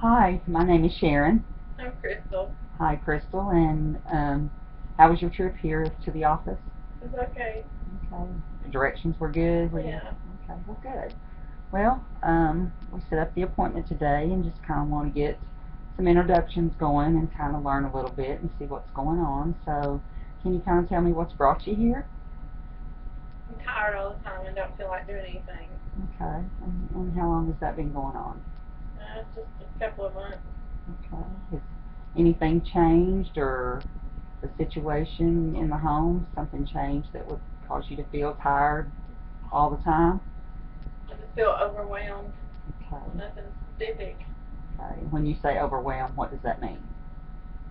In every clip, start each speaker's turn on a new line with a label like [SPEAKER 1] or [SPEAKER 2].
[SPEAKER 1] Hi, my name is Sharon.
[SPEAKER 2] I'm Crystal.
[SPEAKER 1] Hi, Crystal. And how was your trip here to the office?
[SPEAKER 2] It's okay.
[SPEAKER 1] Okay. The directions were good. Were you?
[SPEAKER 2] Yeah.
[SPEAKER 1] Okay. Well, good. Well, we set up the appointment today and just kind of want to get some introductions going and kind of learn a little bit and see what's going on. So, can you kind of tell me what's brought you here?
[SPEAKER 2] I'm tired all the time and don't feel like doing anything.
[SPEAKER 1] Okay. And how long has that been going on?
[SPEAKER 2] Just a couple of months.
[SPEAKER 1] Okay. Has anything changed or the situation in the home, something changed that would cause you to feel tired all the time?
[SPEAKER 2] I just feel overwhelmed.
[SPEAKER 1] Okay.
[SPEAKER 2] Nothing specific.
[SPEAKER 1] Okay. When you say overwhelmed, what does that mean?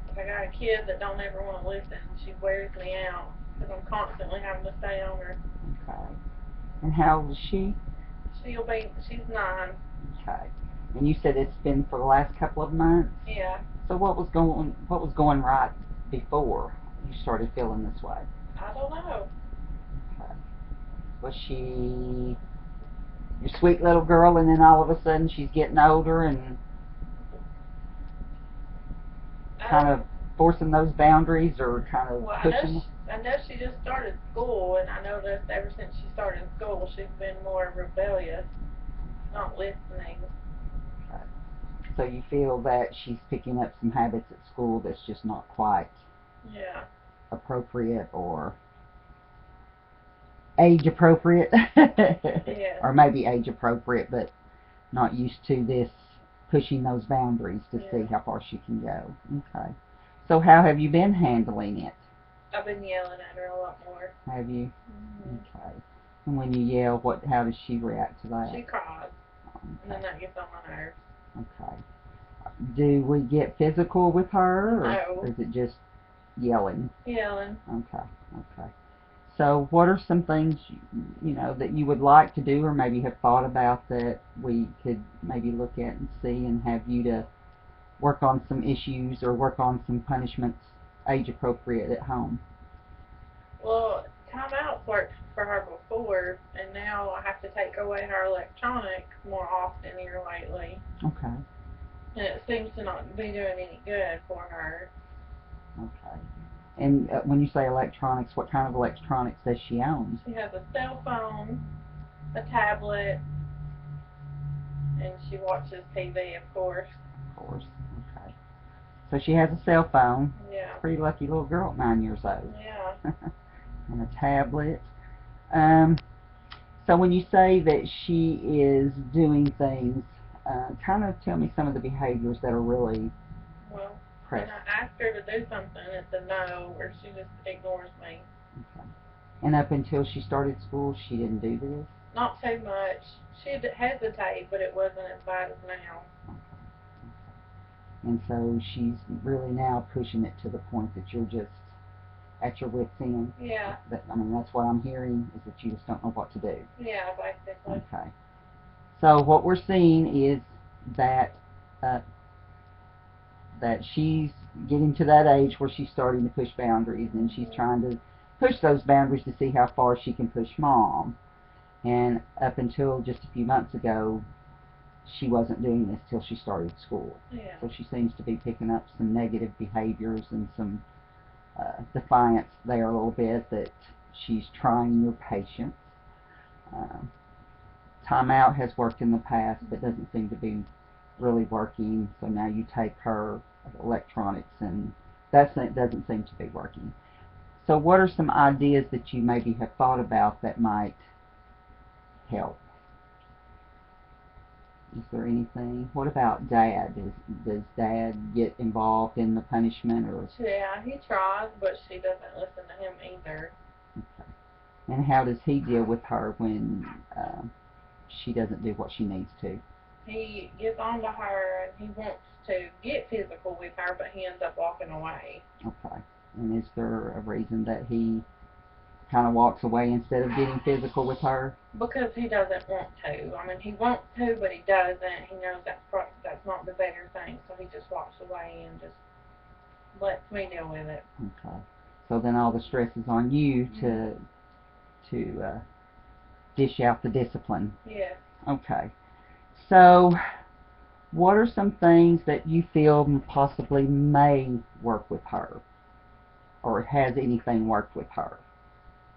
[SPEAKER 2] Like I got a kid that don't ever want to listen. She wears me out because I'm constantly having to stay on her.
[SPEAKER 1] Okay. And how old is she?
[SPEAKER 2] She's 9.
[SPEAKER 1] Okay. And you said it's been for the last couple of months.
[SPEAKER 2] Yeah.
[SPEAKER 1] So what was going right before you started feeling this way?
[SPEAKER 2] I don't know.
[SPEAKER 1] Okay. Was she your sweet little girl, and then all of a sudden she's getting older and kind of
[SPEAKER 2] Um.
[SPEAKER 1] forcing those boundaries or kind of
[SPEAKER 2] Well,
[SPEAKER 1] pushing?
[SPEAKER 2] I know she just started school, and I noticed ever since she started school, she's been more rebellious, not listening.
[SPEAKER 1] Okay. So you feel that she's picking up some habits at school that's just not quite
[SPEAKER 2] Yeah.
[SPEAKER 1] appropriate or age appropriate,
[SPEAKER 2] Yes.
[SPEAKER 1] or maybe age appropriate, but not used to this pushing those boundaries to see
[SPEAKER 2] Yeah.
[SPEAKER 1] how far she can go. Okay. So how have you been handling it?
[SPEAKER 2] I've been yelling at her a lot more.
[SPEAKER 1] Have you?
[SPEAKER 2] Hmm.
[SPEAKER 1] Okay. And when you yell, how does she react to that?
[SPEAKER 2] She cries, and then
[SPEAKER 1] Okay.
[SPEAKER 2] that gets on my nerves.
[SPEAKER 1] Okay. Do we get physical with her, or
[SPEAKER 2] No.
[SPEAKER 1] is it just yelling?
[SPEAKER 2] Yelling.
[SPEAKER 1] Okay. Okay. So, what are some things that you would like to do, or maybe have thought about that we could maybe look at and see, and have you to work on some issues or work on some punishments age appropriate at home?
[SPEAKER 2] Well, timeouts worked for her before, and now I have to take away her electronics more often here lately.
[SPEAKER 1] Okay.
[SPEAKER 2] And it seems to not be doing any good for her.
[SPEAKER 1] Okay. And when you say electronics, what kind of electronics does she own?
[SPEAKER 2] She has a cell phone, a tablet, and she watches TV, of course.
[SPEAKER 1] Of course. Okay. So she has a cell phone.
[SPEAKER 2] Yeah.
[SPEAKER 1] Pretty lucky little girl at 9 years old.
[SPEAKER 2] Yeah.
[SPEAKER 1] And a tablet. Um, So when you say that she is doing things, kind of tell me some of the behaviors that are really
[SPEAKER 2] Well, when
[SPEAKER 1] pressed.
[SPEAKER 2] I ask her to do something, it's a no, or she just ignores me.
[SPEAKER 1] Okay. And up until she started school, she didn't do this?
[SPEAKER 2] Not too much. She'd hesitate, but it wasn't as bad as now.
[SPEAKER 1] Okay. And so she's really now pushing it to the point that you're just at your wits' end.
[SPEAKER 2] Yeah.
[SPEAKER 1] That's what I'm hearing, is that you just don't know what to do.
[SPEAKER 2] Yeah, basically.
[SPEAKER 1] Okay. So what we're seeing is that uh, that she's getting to that age where she's starting to push boundaries, and she's
[SPEAKER 2] Mhm.
[SPEAKER 1] trying to push those boundaries to see how far she can push mom. And up until just a few months ago, she wasn't doing this till she started school.
[SPEAKER 2] Yeah.
[SPEAKER 1] So she seems to be picking up some negative behaviors and some defiance there a little bit, that she's trying your patience. Um, Timeout has worked in the past, but doesn't seem to be really working. So now you take her electronics, and that doesn't seem to be working. So what are some ideas that you maybe have thought about that might help? Is there anything? What about Dad? Does Dad get involved in the punishment, or?
[SPEAKER 2] Yeah, he tries, but she doesn't listen to him either.
[SPEAKER 1] Okay. And how does he deal with her when she doesn't do what she needs to?
[SPEAKER 2] He gets on to her and he wants to get physical with her, but he ends up walking away.
[SPEAKER 1] Okay. And is there a reason that he kind of walks away instead of getting physical with her?
[SPEAKER 2] Because he doesn't want to. I mean, he wants to, but he doesn't. He knows that's not the better thing, so he just walks away and just lets me deal with it.
[SPEAKER 1] Okay. So then all the stress is on you
[SPEAKER 2] Mm-hmm.
[SPEAKER 1] to dish out the discipline.
[SPEAKER 2] Yes.
[SPEAKER 1] Okay. So what are some things that you feel possibly may work with her? Or has anything worked with her?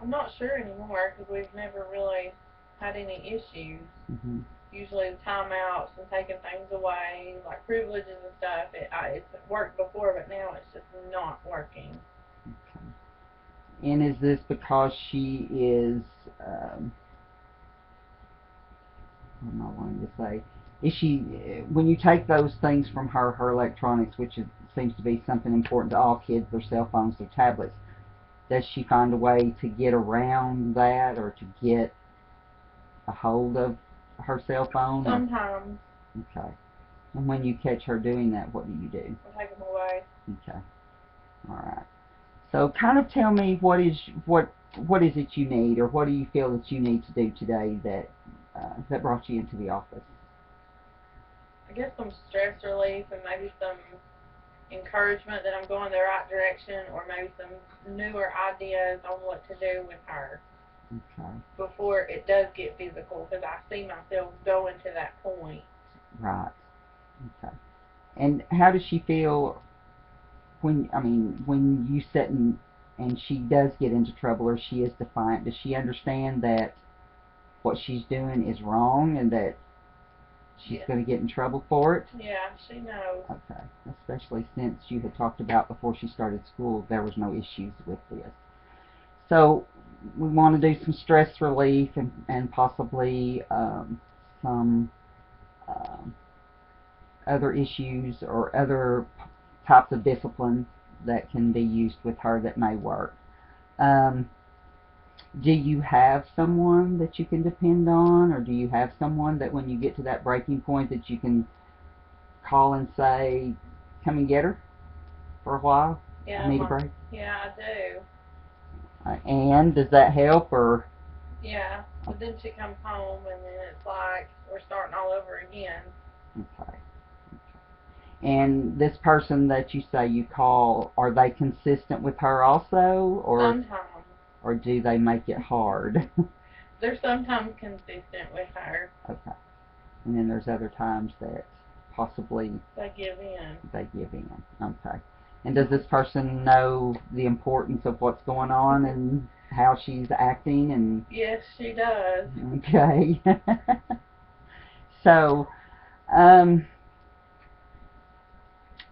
[SPEAKER 2] I'm not sure anymore because we've never really had any issues.
[SPEAKER 1] Mm-hmm.
[SPEAKER 2] Usually the timeouts and taking things away, like privileges and stuff, it's worked before, but now it's just not working.
[SPEAKER 1] Okay. And is this because she is, what am I wanting to say? Is she, when you take those things from her, her electronics, which seems to be something important to all kids, their cell phones, their tablets, does she find a way to get around that or to get a hold of her cell phone?
[SPEAKER 2] Sometimes.
[SPEAKER 1] Okay. And when you catch her doing that, what do you do?
[SPEAKER 2] I take them away.
[SPEAKER 1] Okay. All right. So kind of tell me what is it you need, or what do you feel that you need to do today that brought you into the office?
[SPEAKER 2] I guess some stress relief and maybe some encouragement that I'm going the right direction, or maybe some newer ideas on what to do with her.
[SPEAKER 1] Okay.
[SPEAKER 2] Before it does get physical, because I see myself going to that point.
[SPEAKER 1] Right. Okay. And how does she feel when you sit and she does get into trouble or she is defiant? Does she understand that what she's doing is wrong and that she's going to get in trouble for it?
[SPEAKER 2] Yeah, she knows.
[SPEAKER 1] Okay. Especially since you had talked about before she started school there was no issues with this. So we want to do some stress relief and possibly some um, other issues or other types of discipline that can be used with her that may work. Um, do you have someone that you can depend on, or do you have someone that when you get to that breaking point that you can call and say, come and get her for a while?
[SPEAKER 2] Yeah,
[SPEAKER 1] I need a break.
[SPEAKER 2] Yeah, I do.
[SPEAKER 1] And does that help, or?
[SPEAKER 2] Yeah, but then she comes home and then it's like we're starting all over again.
[SPEAKER 1] Okay. And this person that you say you call, are they consistent with her also,
[SPEAKER 2] Sometimes.
[SPEAKER 1] or do they make it hard?
[SPEAKER 2] They're sometimes consistent with her.
[SPEAKER 1] Okay. And then there's other times that possibly
[SPEAKER 2] they give in.
[SPEAKER 1] Okay. And does this person know the importance of what's going on and how she's acting? And
[SPEAKER 2] yes, she does.
[SPEAKER 1] Okay. So, um,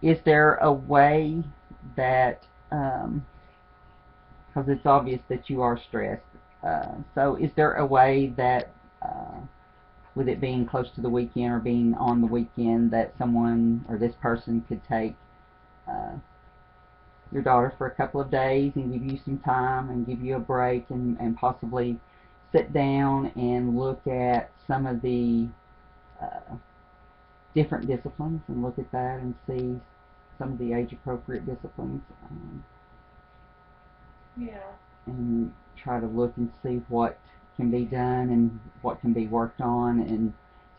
[SPEAKER 1] is there a way that, because it's obvious that you are stressed, so is there a way that, with it being close to the weekend or being on the weekend, that someone or this person could take your daughter for a couple of days and give you some time and give you a break and possibly sit down and look at some of the different disciplines and look at that and see some of the age-appropriate disciplines,
[SPEAKER 2] Yeah.
[SPEAKER 1] and try to look and see what can be done and what can be worked on, and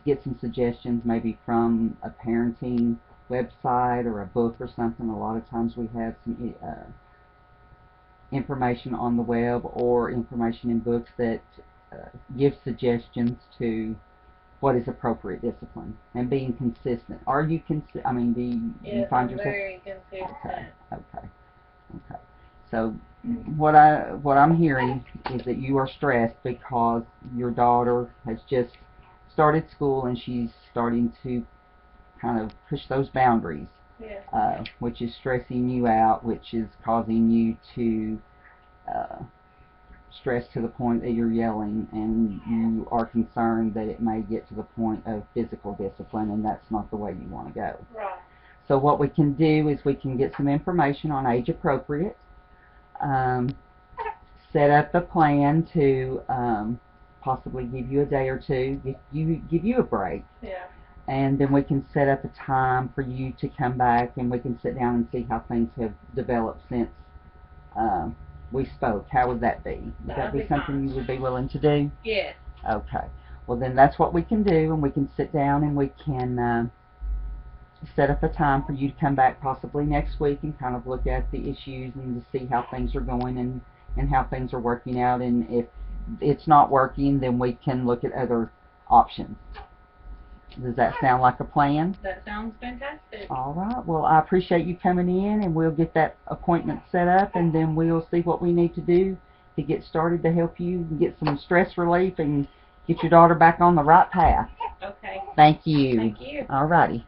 [SPEAKER 1] get some suggestions maybe from a parenting website or a book or something. A lot of times we have some information on the web or information in books that give suggestions to what is appropriate discipline and being consistent. Are you do you
[SPEAKER 2] Yes,
[SPEAKER 1] find
[SPEAKER 2] I'm
[SPEAKER 1] yourself?
[SPEAKER 2] very consistent.
[SPEAKER 1] Okay. So what I'm hearing is that you are stressed because your daughter has just started school and she's starting to kind of push those boundaries,
[SPEAKER 2] Yeah.
[SPEAKER 1] which is stressing you out, which is causing you to stress to the point that you're yelling, and you are concerned that it may get to the point of physical discipline, and that's not the way you want to go.
[SPEAKER 2] Right.
[SPEAKER 1] So what we can do is we can get some information on age appropriate, set up a plan to possibly give you a day or two, give you a break.
[SPEAKER 2] Yeah.
[SPEAKER 1] And then we can set up a time for you to come back and we can sit down and see how things have developed since we spoke. How would that be? Would that be something
[SPEAKER 2] fine.
[SPEAKER 1] you would be willing to do?
[SPEAKER 2] Yes.
[SPEAKER 1] Okay. Well, then that's what we can do, and we can sit down and we can set up a time for you to come back possibly next week and kind of look at the issues and to see how things are going and how things are working out. And if it's not working, then we can look at other options. Does that sound like a plan?
[SPEAKER 2] That sounds fantastic.
[SPEAKER 1] All right. Well, I appreciate you coming in, and we'll get that appointment set up, and then we'll see what we need to do to get started to help you get some stress relief and get your daughter back on the right path.
[SPEAKER 2] Okay.
[SPEAKER 1] Thank you.
[SPEAKER 2] Thank you.
[SPEAKER 1] All righty.